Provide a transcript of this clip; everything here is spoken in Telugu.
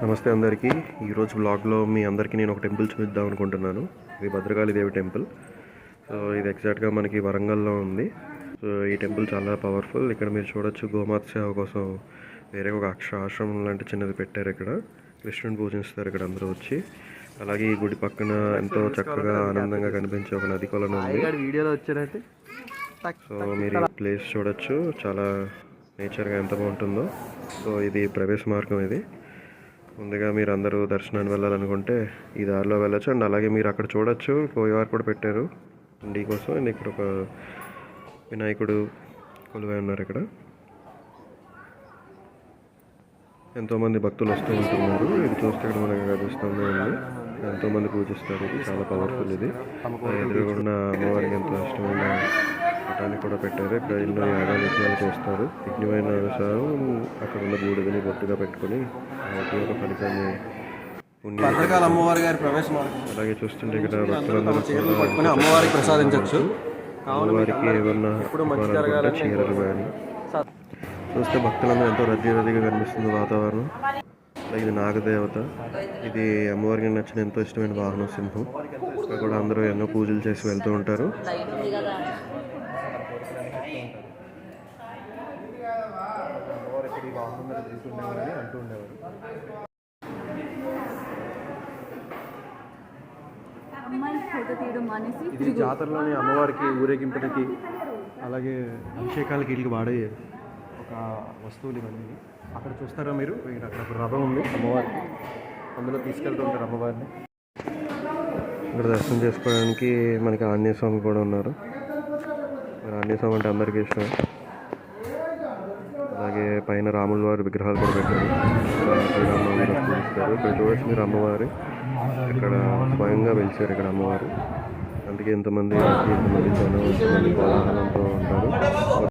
నమస్తే అందరికీ. ఈరోజు బ్లాగ్లో మీ అందరికీ నేను ఒక టెంపుల్ చూపిద్దాం అనుకుంటున్నాను. ఇది భద్రకాళి దేవి టెంపుల్. సో ఇది ఎగ్జాక్ట్గా మనకి వరంగల్లో ఉంది. సో ఈ టెంపుల్ చాలా పవర్ఫుల్. ఇక్కడ మీరు చూడొచ్చు, గోమాత సేవ కోసం వేరే ఒక ఆశ్రమం లాంటి చిన్నది పెట్టారు. ఇక్కడ కృష్ణుని పూజిస్తారు ఇక్కడ అందరూ వచ్చి. అలాగే ఈ గుడి పక్కన ఎంతో చక్కగా ఆనందంగా కనిపించే ఒక నది కొలను ఉంది. సో మీరు ఈ ప్లేస్ చూడొచ్చు, చాలా నేచర్గా ఎంత బాగుంటుందో. సో ఇది ప్రవేశ మార్గం. ఇది ముందుగా మీరు అందరూ దర్శనానికి వెళ్ళాలనుకుంటే ఈ దారిలో వెళ్ళచ్చు. అండ్ అలాగే మీరు అక్కడ చూడొచ్చు, పోయేవారు కూడా పెట్టారు ఇండి కోసం. అండ్ ఇక్కడ ఒక వినాయకుడు కొలువై ఉన్నారు. ఇక్కడ ఎంతోమంది భక్తులు వస్తూ ఉంటున్నారు. ఇది చూస్తే ఇక్కడ మనకు కనిపిస్తుంది ఉంది. ఎంతోమంది పూజిస్తారు. ఇది చాలా పవర్ఫుల్. ఇది ఎదురుగున్న అమ్మవారికి ఎంతో ఇష్టమైన పటాన్ని కూడా పెట్టారు. ఇక్కడ ఎన్నో యాగాలు యజ్ఞాలు చేస్తారు. యజ్ఞమైన అనుసారం అక్కడ ఉన్న బూడిదని బొట్టుగా పెట్టుకొని ఒక ఫలితాన్ని అమ్మవారి గారి ప్రవేశం. అలాగే చూస్తుంటే ఇక్కడ భక్తులందరూ అమ్మవారికి ప్రసాదించవచ్చు. అమ్మవారికి ఏమన్నా చీరలు కానీ చూస్తే భక్తులందరూ ఎంతో రద్దీగా కనిపిస్తుంది వాతావరణం. ఇది నాగదేవత. ఇది అమ్మవారికి నచ్చిన ఎంతో ఇష్టమైన వాహనం సింహం. ఇక్కడ కూడా అందరూ ఎన్నో పూజలు చేసి వెళ్తూ ఉంటారు. ఇది జాతరలోని అమ్మవారికి ఊరేగింపులకి అలాగే అభిషేకాలకి వీళ్ళకి వాడే ఒక వస్తువులు ఇవన్నీ. అక్కడ చూస్తారా మీరు, అక్కడ ఒక రథం ఉంది అమ్మవారికి, అందులో తీసుకెళ్తూ ఉంటారు అమ్మవారిని. ఇక్కడ దర్శనం చేసుకోవడానికి మనకి ఆంజనేయ స్వామి కూడా ఉన్నారు. ఆంజనేయ స్వామి అంటే అందరికీ ఇష్టం. అలాగే పైన రాముల వారి విగ్రహాలు కూడా పెట్టారు. శ్రీరామనవమి పూజిస్తారు. ఇక్కడ చూడొచ్చు మీరు అమ్మవారు ఇక్కడ స్వయంగా వెలిచారు ఇక్కడ అమ్మవారు. అందుకే ఎంతమంది జనం, ఎంతమంది కోలాహలంతో ఉంటారు.